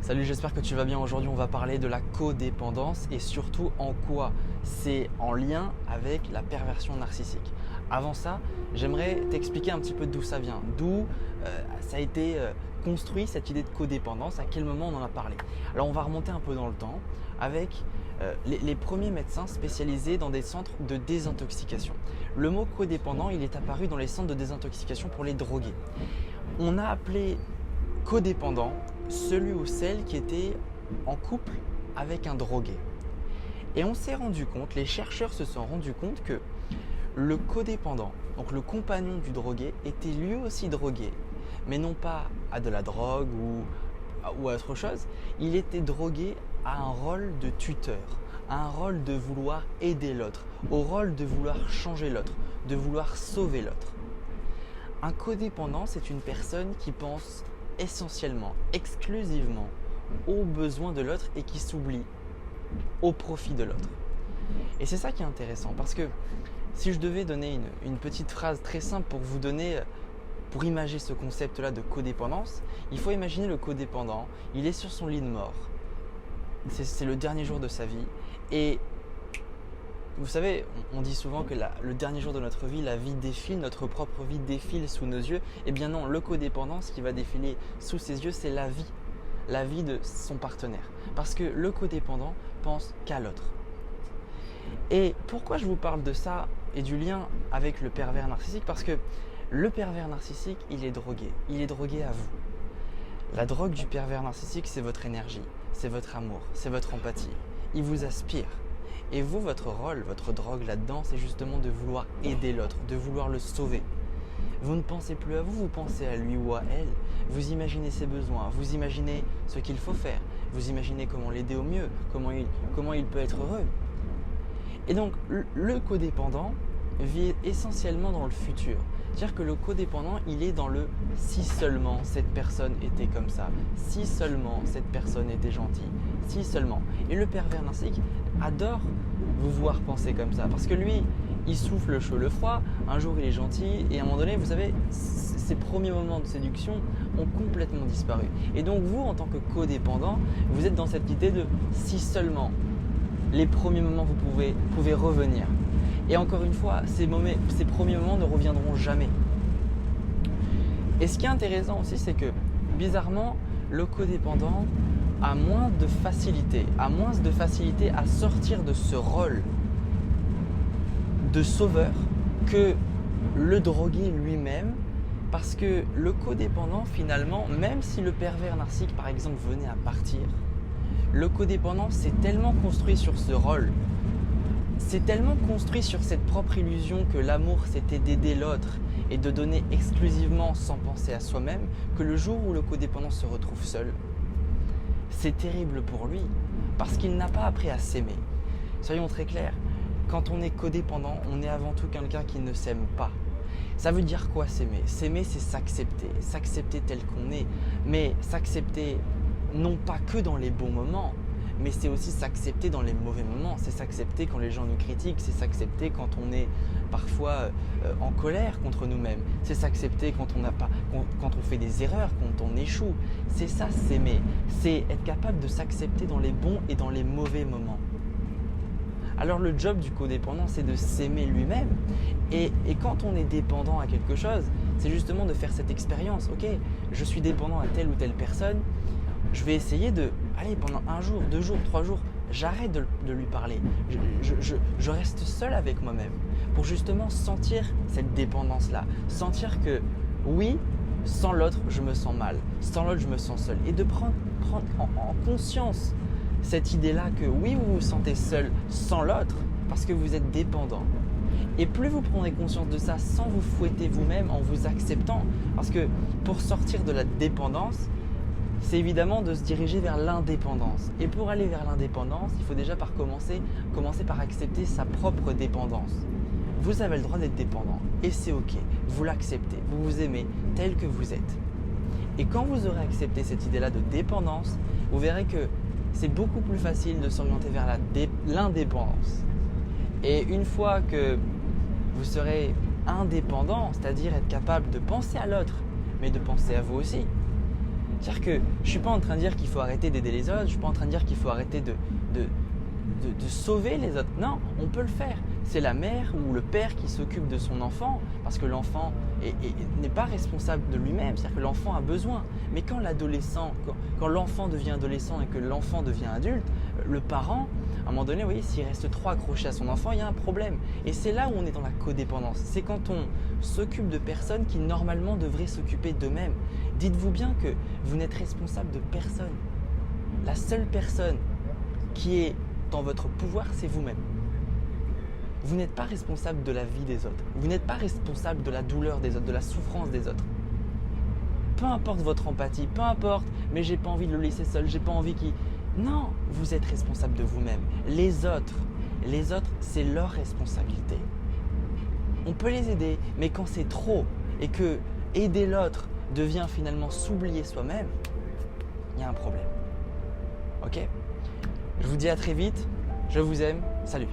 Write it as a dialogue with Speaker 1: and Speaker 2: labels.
Speaker 1: Salut, j'espère que tu vas bien. Aujourd'hui, on va parler de la codépendance et surtout en quoi c'est en lien avec la perversion narcissique. Avant ça, j'aimerais t'expliquer un petit peu d'où ça vient, d'où ça a été construit cette idée de codépendance, à quel moment on en a parlé. Alors, on va remonter un peu dans le temps avec les premiers médecins spécialisés dans des centres de désintoxication. Le mot codépendant, il est apparu dans les centres de désintoxication pour les drogués. On a appelé codépendant celui ou celle qui était en couple avec un drogué. Et on s'est rendu compte, les chercheurs se sont rendus compte que le codépendant, donc le compagnon du drogué, était lui aussi drogué, mais non pas à de la drogue ou à autre chose. Il était drogué à un rôle de tuteur, à un rôle de vouloir aider l'autre, au rôle de vouloir changer l'autre, de vouloir sauver l'autre. Un codépendant, c'est une personne qui pense essentiellement, exclusivement aux besoins de l'autre et qui s'oublie au profit de l'autre. Et c'est ça qui est intéressant parce que si je devais donner une petite phrase très simple pour imager ce concept-là de codépendance, il faut imaginer le codépendant, il est sur son lit de mort, c'est le dernier jour de sa vie et vous savez, on dit souvent que le dernier jour de notre vie, la vie défile, notre propre vie défile sous nos yeux. Eh bien non, le codépendant, ce qui va défiler sous ses yeux, c'est la vie de son partenaire. Parce que le codépendant pense qu'à l'autre. Et pourquoi je vous parle de ça et du lien avec le pervers narcissique? Parce que le pervers narcissique, il est drogué à vous. La drogue du pervers narcissique, c'est votre énergie, c'est votre amour, c'est votre empathie. Il vous aspire. Et vous, votre rôle, votre drogue là-dedans, c'est justement de vouloir aider l'autre, de vouloir le sauver. Vous ne pensez plus à vous, vous pensez à lui ou à elle. Vous imaginez ses besoins, vous imaginez ce qu'il faut faire, vous imaginez comment l'aider au mieux, comment il peut être heureux. Et donc, le codépendant vit essentiellement dans le futur. C'est-à-dire que le codépendant, il est dans le « si seulement cette personne était comme ça »,« si seulement cette personne était gentille »,« si seulement ». Et le pervers narcissique adore vous voir penser comme ça parce que lui, il souffle le chaud, le froid, un jour il est gentil et à un moment donné, vous savez, ses premiers moments de séduction ont complètement disparu. Et donc vous, en tant que codépendant, vous êtes dans cette idée de « si seulement ». Les premiers moments, vous pouvez revenir. Et encore une fois, ces premiers moments ne reviendront jamais. Et ce qui est intéressant aussi, c'est que bizarrement, le codépendant a moins de facilité à sortir de ce rôle de sauveur que le drogué lui-même. Parce que le codépendant, finalement, même si le pervers narcissique, par exemple, venait à partir, le codépendant s'est tellement construit sur ce rôle, c'est tellement construit sur cette propre illusion que l'amour c'était d'aider l'autre et de donner exclusivement sans penser à soi-même, que le jour où le codépendant se retrouve seul, c'est terrible pour lui parce qu'il n'a pas appris à s'aimer. Soyons très clairs, quand on est codépendant, on est avant tout quelqu'un qui ne s'aime pas. Ça veut dire quoi s'aimer? S'aimer, c'est s'accepter tel qu'on est, mais s'accepter non pas que dans les bons moments, mais c'est aussi s'accepter dans les mauvais moments, c'est s'accepter quand les gens nous critiquent, c'est s'accepter quand on est parfois en colère contre nous-mêmes, c'est s'accepter quand on fait des erreurs, quand on échoue. C'est ça s'aimer, c'est être capable de s'accepter dans les bons et dans les mauvais moments. Alors le job du codépendant, c'est de s'aimer lui-même et quand on est dépendant à quelque chose, c'est justement de faire cette expérience. Ok, je suis dépendant à telle ou telle personne, je vais essayer allez, pendant 1 jour, 2 jours, 3 jours, j'arrête de lui parler. Je reste seul avec moi-même pour justement sentir cette dépendance-là. Sentir que oui, sans l'autre, je me sens mal. Sans l'autre, je me sens seul. Et de prendre en conscience cette idée-là que oui, vous vous sentez seul sans l'autre parce que vous êtes dépendant. Et plus vous prendrez conscience de ça sans vous fouetter vous-même, en vous acceptant, parce que pour sortir de la dépendance, c'est évidemment de se diriger vers l'indépendance. Et pour aller vers l'indépendance, il faut déjà commencer par accepter sa propre dépendance. Vous avez le droit d'être dépendant et c'est ok, vous l'acceptez, vous vous aimez tel que vous êtes. Et quand vous aurez accepté cette idée-là de dépendance, vous verrez que c'est beaucoup plus facile de s'orienter vers l'indépendance. Et une fois que vous serez indépendant, c'est-à-dire être capable de penser à l'autre, mais de penser à vous aussi, C'est-à-dire que je ne suis pas en train de dire qu'il faut arrêter d'aider les autres, je ne suis pas en train de dire qu'il faut arrêter de sauver les autres. Non, on peut le faire. C'est la mère ou le père qui s'occupe de son enfant parce que l'enfant n'est pas responsable de lui-même, c'est-à-dire que l'enfant a besoin. Mais quand l'enfant devient adolescent et que l'enfant devient adulte, le parent, à un moment donné, vous voyez, s'il reste trop accroché à son enfant, il y a un problème. Et c'est là où on est dans la codépendance. C'est quand on s'occupe de personnes qui normalement devraient s'occuper d'eux-mêmes. Dites-vous bien que vous n'êtes responsable de personne. La seule personne qui est dans votre pouvoir, c'est vous-même. Vous n'êtes pas responsable de la vie des autres. Vous n'êtes pas responsable de la douleur des autres, de la souffrance des autres. Peu importe votre empathie, peu importe, mais j'ai pas envie de le laisser seul, j'ai pas envie qu'il… Non, vous êtes responsable de vous-même. Les autres, c'est leur responsabilité. On peut les aider, mais quand c'est trop et que aider l'autre devient finalement s'oublier soi-même, il y a un problème. Ok ? Je vous dis à très vite, je vous aime, salut.